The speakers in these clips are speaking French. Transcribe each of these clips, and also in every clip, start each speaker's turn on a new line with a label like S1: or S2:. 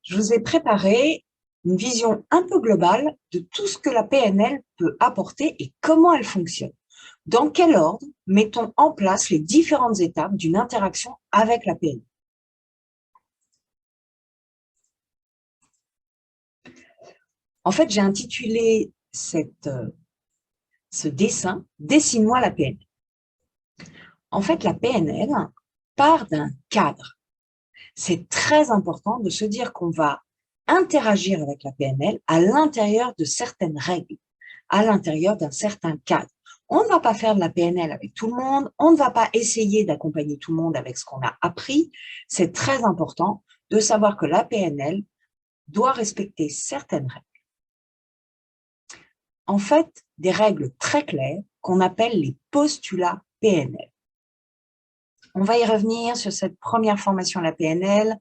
S1: Je vous ai préparé une vision un peu globale de tout ce que la PNL peut apporter et comment elle fonctionne. Dans quel ordre mettons en place les différentes étapes d'une interaction avec la PNL? En fait, j'ai intitulé ce dessin « Dessine-moi la PNL ». En fait, la PNL part d'un cadre. C'est très important de se dire qu'on va interagir avec la PNL à l'intérieur de certaines règles, à l'intérieur d'un certain cadre. On ne va pas faire de la PNL avec tout le monde, on ne va pas essayer d'accompagner tout le monde avec ce qu'on a appris. C'est très important de savoir que la PNL doit respecter certaines règles. En fait, des règles très claires qu'on appelle les postulats PNL. On va y revenir sur cette première formation à la PNL.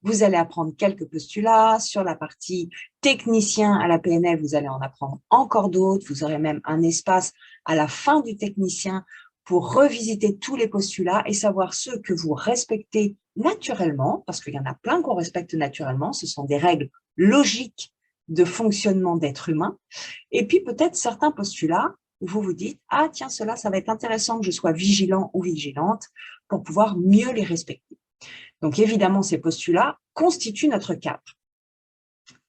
S1: Vous allez apprendre quelques postulats. Sur la partie technicien à la PNL, vous allez en apprendre encore d'autres. Vous aurez même un espace à la fin du technicien pour revisiter tous les postulats et savoir ceux que vous respectez naturellement, parce qu'il y en a plein qu'on respecte naturellement. Ce sont des règles logiques de fonctionnement d'être humain. Et puis peut-être certains postulats où vous vous dites « Ah tiens, cela, ça va être intéressant que je sois vigilant ou vigilante pour pouvoir mieux les respecter ». Donc, évidemment, ces postulats constituent notre cadre.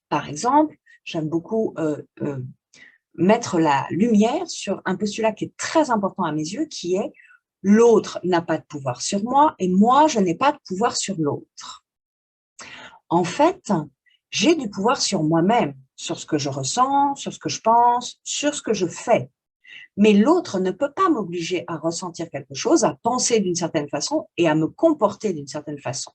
S1: Par exemple, j'aime beaucoup mettre la lumière sur un postulat qui est très important à mes yeux, qui est « l'autre n'a pas de pouvoir sur moi et moi, je n'ai pas de pouvoir sur l'autre ». En fait, j'ai du pouvoir sur moi-même, sur ce que je ressens, sur ce que je pense, sur ce que je fais. Mais l'autre ne peut pas m'obliger à ressentir quelque chose, à penser d'une certaine façon et à me comporter d'une certaine façon.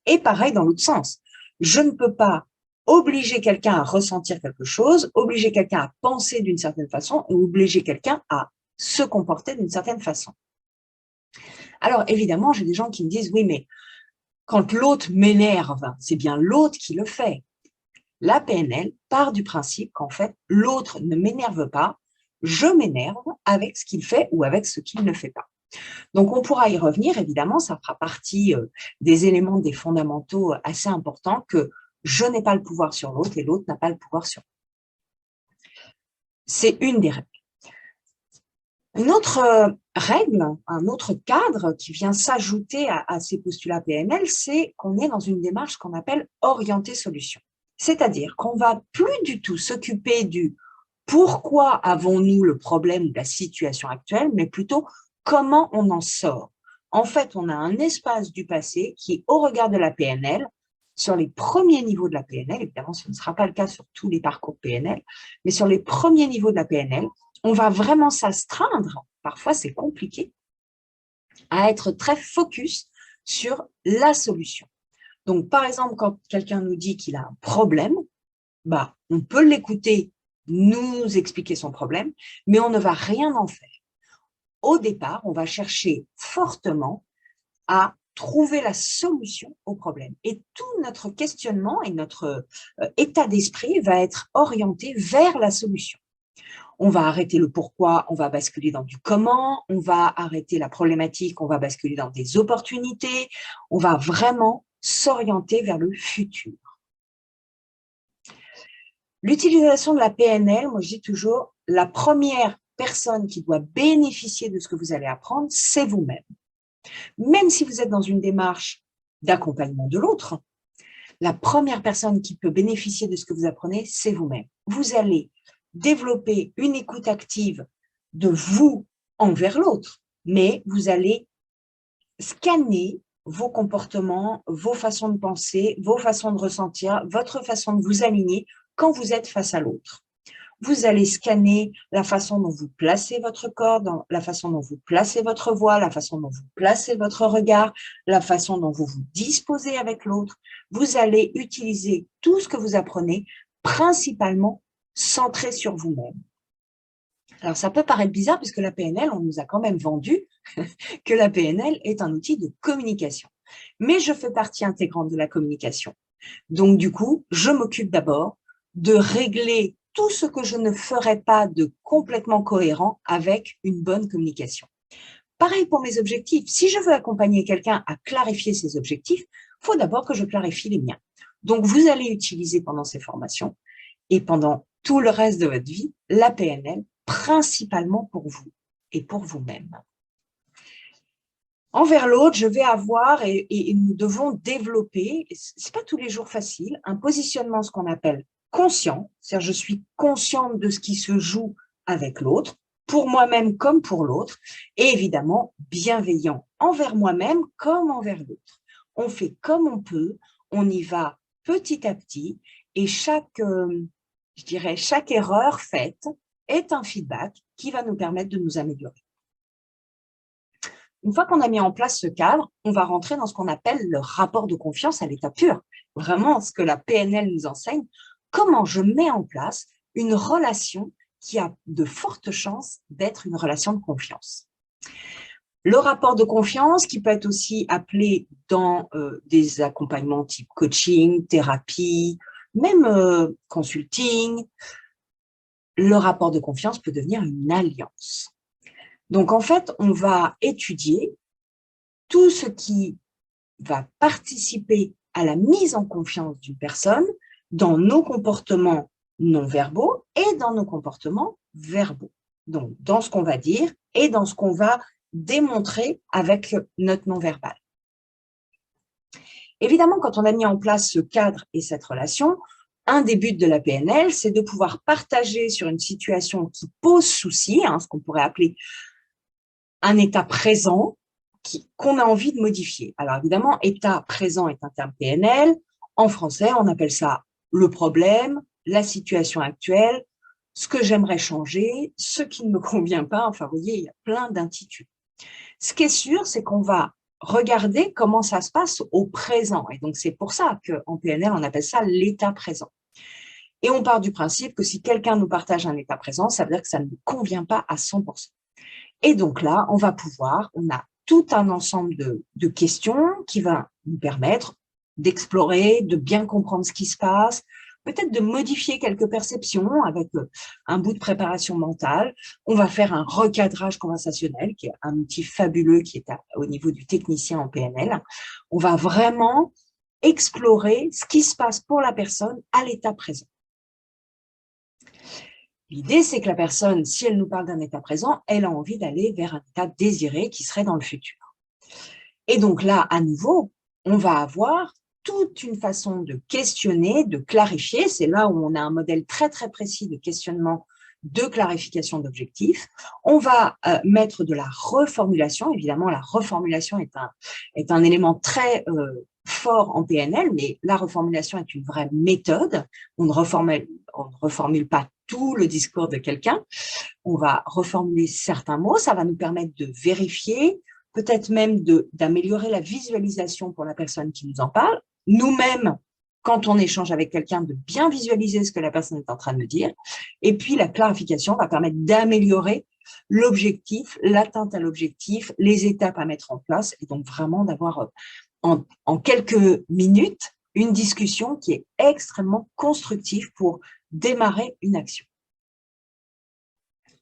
S1: Et pareil dans l'autre sens. Je ne peux pas obliger quelqu'un à ressentir quelque chose, obliger quelqu'un à penser d'une certaine façon et obliger quelqu'un à se comporter d'une certaine façon. Alors évidemment, j'ai des gens qui me disent « Oui, mais quand l'autre m'énerve, c'est bien l'autre qui le fait ». La PNL part du principe qu'en fait, l'autre ne m'énerve pas, je m'énerve avec ce qu'il fait ou avec ce qu'il ne fait pas. Donc, on pourra y revenir, évidemment, ça fera partie des éléments, des fondamentaux assez importants que je n'ai pas le pouvoir sur l'autre et l'autre n'a pas le pouvoir sur moi. C'est une des règles. Une autre règle, un autre cadre qui vient s'ajouter à ces postulats PNL, c'est qu'on est dans une démarche qu'on appelle orientée solution. C'est-à-dire qu'on ne va plus du tout s'occuper du pourquoi avons-nous le problème ou la situation actuelle, mais plutôt comment on en sort. En fait, on a un espace du passé qui, au regard de la PNL, sur les premiers niveaux de la PNL, évidemment ce ne sera pas le cas sur tous les parcours PNL, mais sur les premiers niveaux de la PNL, on va vraiment s'astreindre, parfois c'est compliqué, à être très focus sur la solution. Donc, par exemple, quand quelqu'un nous dit qu'il a un problème, bah, on peut l'écouter, nous expliquer son problème, mais on ne va rien en faire. Au départ, on va chercher fortement à trouver la solution au problème. Et tout notre questionnement et notre état d'esprit va être orienté vers la solution. On va arrêter le pourquoi, on va basculer dans du comment, on va arrêter la problématique, on va basculer dans des opportunités, on va vraiment s'orienter vers le futur. L'utilisation de la PNL, moi je dis toujours, la première personne qui doit bénéficier de ce que vous allez apprendre, c'est vous-même. Même si vous êtes dans une démarche d'accompagnement de l'autre, la première personne qui peut bénéficier de ce que vous apprenez, c'est vous-même. Vous allez développer une écoute active de vous envers l'autre, mais vous allez scanner vos comportements, vos façons de penser, vos façons de ressentir, votre façon de vous aligner quand vous êtes face à l'autre. Vous allez scanner la façon dont vous placez votre corps, la façon dont vous placez votre voix, la façon dont vous placez votre regard, la façon dont vous vous disposez avec l'autre. Vous allez utiliser tout ce que vous apprenez, principalement centré sur vous-même. Alors, ça peut paraître bizarre puisque la PNL, on nous a quand même vendu que la PNL est un outil de communication. Mais je fais partie intégrante de la communication. Donc, du coup, je m'occupe d'abord de régler tout ce que je ne ferais pas de complètement cohérent avec une bonne communication. Pareil pour mes objectifs. Si je veux accompagner quelqu'un à clarifier ses objectifs, il faut d'abord que je clarifie les miens. Donc, vous allez utiliser pendant ces formations et pendant tout le reste de votre vie, la PNL, principalement pour vous et pour vous-même. Envers l'autre, je vais avoir, et nous devons développer, ce n'est pas tous les jours facile, un positionnement, ce qu'on appelle conscient, c'est-à-dire je suis consciente de ce qui se joue avec l'autre, pour moi-même comme pour l'autre, et évidemment bienveillant envers moi-même comme envers l'autre. On fait comme on peut, on y va petit à petit, et chaque erreur faite est un feedback qui va nous permettre de nous améliorer. Une fois qu'on a mis en place ce cadre, on va rentrer dans ce qu'on appelle le rapport de confiance à l'état pur. Vraiment, ce que la PNL nous enseigne, comment je mets en place une relation qui a de fortes chances d'être une relation de confiance. Le rapport de confiance, qui peut être aussi appelé dans des accompagnements type coaching, thérapie, même consulting, le rapport de confiance peut devenir une alliance. Donc, en fait, on va étudier tout ce qui va participer à la mise en confiance d'une personne dans nos comportements non verbaux et dans nos comportements verbaux. Donc, dans ce qu'on va dire et dans ce qu'on va démontrer avec notre non-verbal. Évidemment, quand on a mis en place ce cadre et cette relation, un des buts de la PNL, c'est de pouvoir partager sur une situation qui pose souci, ce qu'on pourrait appeler un état présent qu'on a envie de modifier. Alors évidemment, état présent est un terme PNL. En français, on appelle ça le problème, la situation actuelle, ce que j'aimerais changer, ce qui ne me convient pas. Enfin, vous voyez, il y a plein d'intitulés. Ce qui est sûr, c'est qu'on va regarder comment ça se passe au présent. Et donc, c'est pour ça qu'en PNL, on appelle ça l'état présent. Et on part du principe que si quelqu'un nous partage un état présent, ça veut dire que ça ne nous convient pas à 100%. Et donc là, on a tout un ensemble de questions qui va nous permettre d'explorer, de bien comprendre ce qui se passe, peut-être de modifier quelques perceptions avec un bout de préparation mentale. On va faire un recadrage conversationnel, qui est un outil fabuleux qui est au niveau du technicien en PNL. On va vraiment explorer ce qui se passe pour la personne à l'état présent. L'idée, c'est que la personne, si elle nous parle d'un état présent, elle a envie d'aller vers un état désiré qui serait dans le futur. Et donc là, à nouveau, on va avoir toute une façon de questionner, de clarifier. C'est là où on a un modèle très, très précis de questionnement, de clarification d'objectifs. On va mettre de la reformulation. Évidemment, la reformulation est un élément très fort en PNL, mais la reformulation est une vraie méthode. On ne reformule pas tout le discours de quelqu'un. On va reformuler certains mots. Ça va nous permettre de vérifier, peut-être même d'améliorer la visualisation pour la personne qui nous en parle. Nous-mêmes, quand on échange avec quelqu'un, de bien visualiser ce que la personne est en train de dire. Et puis, la clarification va permettre d'améliorer l'objectif, l'atteinte à l'objectif, les étapes à mettre en place, et donc vraiment d'avoir en quelques minutes une discussion qui est extrêmement constructive pour démarrer une action.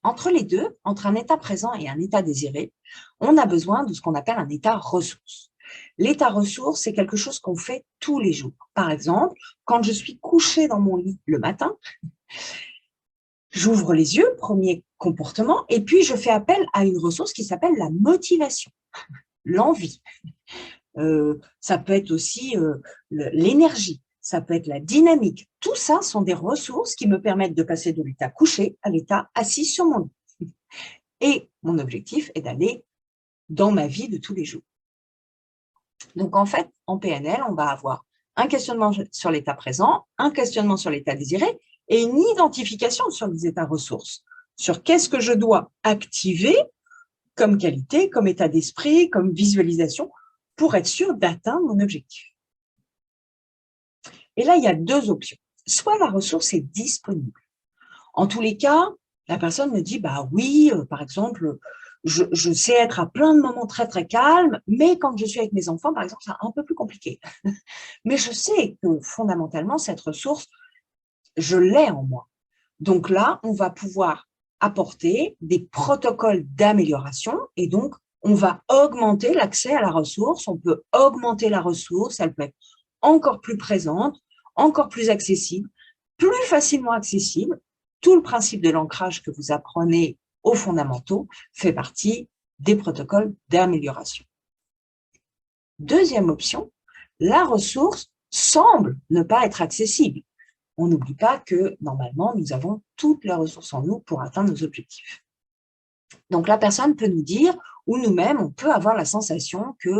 S1: Entre les deux, entre un état présent et un état désiré, on a besoin de ce qu'on appelle un état ressource. L'état ressource, c'est quelque chose qu'on fait tous les jours. Par exemple, quand je suis couchée dans mon lit le matin, j'ouvre les yeux, premier comportement, et puis je fais appel à une ressource qui s'appelle la motivation, l'envie. Ça peut être aussi l'énergie, ça peut être la dynamique. Tout ça sont des ressources qui me permettent de passer de l'état couché à l'état assis sur mon lit. Et mon objectif est d'aller dans ma vie de tous les jours. Donc, en fait, en PNL, on va avoir un questionnement sur l'état présent, un questionnement sur l'état désiré et une identification sur les états ressources, sur qu'est-ce que je dois activer comme qualité, comme état d'esprit, comme visualisation, pour être sûr d'atteindre mon objectif. Et là, il y a deux options. Soit la ressource est disponible. En tous les cas, la personne me dit, bah oui, par exemple, je sais être à plein de moments très, très calme, mais quand je suis avec mes enfants, par exemple, c'est un peu plus compliqué. Mais je sais que fondamentalement, cette ressource, je l'ai en moi. Donc là, on va pouvoir apporter des protocoles d'amélioration et donc, on va augmenter l'accès à la ressource. On peut augmenter la ressource, elle peut être encore plus présente. encore plus accessible, plus facilement accessible. Tout le principe de l'ancrage que vous apprenez aux fondamentaux fait partie des protocoles d'amélioration. Deuxième option, la ressource semble ne pas être accessible. On n'oublie pas que, normalement, nous avons toutes les ressources en nous pour atteindre nos objectifs. Donc, la personne peut nous dire, ou nous-mêmes, on peut avoir la sensation que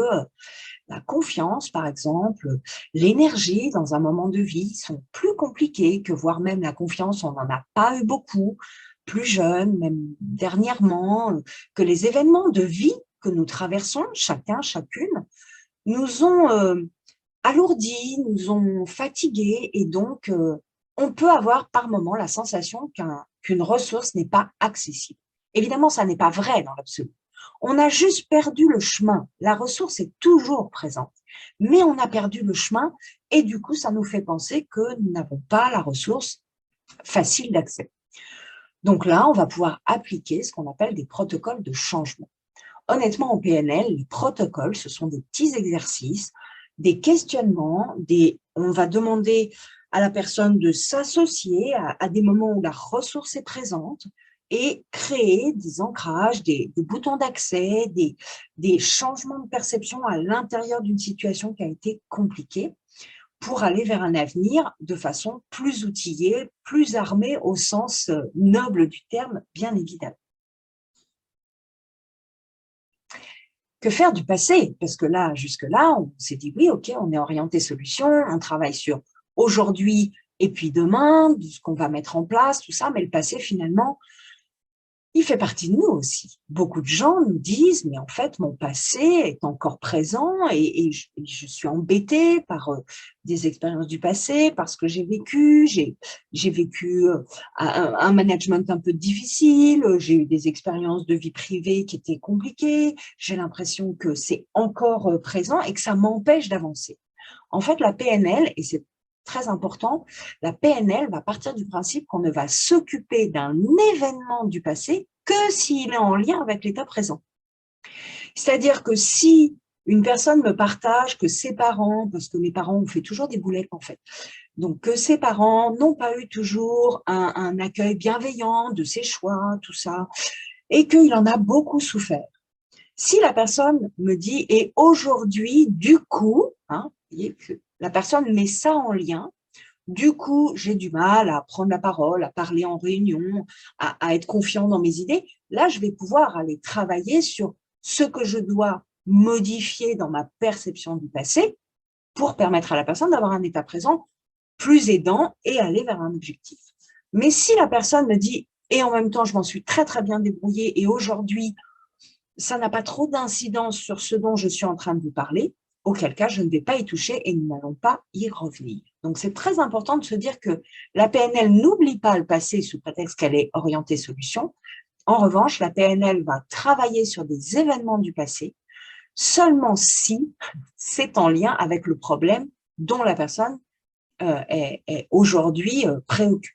S1: la confiance, par exemple, l'énergie dans un moment de vie sont plus compliquées, que voire même la confiance, on n'en a pas eu beaucoup, plus jeune, même dernièrement, que les événements de vie que nous traversons, chacun, chacune, nous ont alourdis, nous ont fatigués, et donc on peut avoir par moment la sensation qu'une ressource n'est pas accessible. Évidemment, ça n'est pas vrai dans l'absolu. On a juste perdu le chemin. La ressource est toujours présente, mais on a perdu le chemin et du coup, ça nous fait penser que nous n'avons pas la ressource facile d'accès. Donc là, on va pouvoir appliquer ce qu'on appelle des protocoles de changement. Honnêtement, en PNL, les protocoles, ce sont des petits exercices, des questionnements, on va demander à la personne de s'associer à des moments où la ressource est présente et créer des ancrages, des boutons d'accès, des changements de perception à l'intérieur d'une situation qui a été compliquée pour aller vers un avenir de façon plus outillée, plus armée au sens noble du terme, bien évidemment. Que faire du passé? Parce que là, jusque-là, on s'est dit, oui, ok, on est orienté solution, on travaille sur aujourd'hui et puis demain, ce qu'on va mettre en place, tout ça, mais le passé, finalement, il fait partie de nous aussi. Beaucoup de gens nous disent, mais en fait, mon passé est encore présent et je suis embêtée par des expériences du passé, parce que j'ai vécu un management un peu difficile, j'ai eu des expériences de vie privée qui étaient compliquées, j'ai l'impression que c'est encore présent et que ça m'empêche d'avancer. En fait, la PNL, et c'est très important, la PNL va partir du principe qu'on ne va s'occuper d'un événement du passé que s'il est en lien avec l'état présent. C'est-à-dire que si une personne me partage que ses parents, parce que mes parents ont fait toujours des boulettes en fait, donc que ses parents n'ont pas eu toujours un accueil bienveillant de ses choix, tout ça, et qu'il en a beaucoup souffert. Si la personne me dit, et aujourd'hui, du coup, vous voyez que la personne met ça en lien, du coup, j'ai du mal à prendre la parole, à parler en réunion, à être confiant dans mes idées. Là, je vais pouvoir aller travailler sur ce que je dois modifier dans ma perception du passé pour permettre à la personne d'avoir un état présent plus aidant et aller vers un objectif. Mais si la personne me dit, et en même temps, je m'en suis très, très bien débrouillée et aujourd'hui, ça n'a pas trop d'incidence sur ce dont je suis en train de vous parler, auquel cas je ne vais pas y toucher et nous n'allons pas y revenir. Donc, c'est très important de se dire que la PNL n'oublie pas le passé sous prétexte qu'elle est orientée solution. En revanche, la PNL va travailler sur des événements du passé seulement si c'est en lien avec le problème dont la personne est aujourd'hui préoccupée.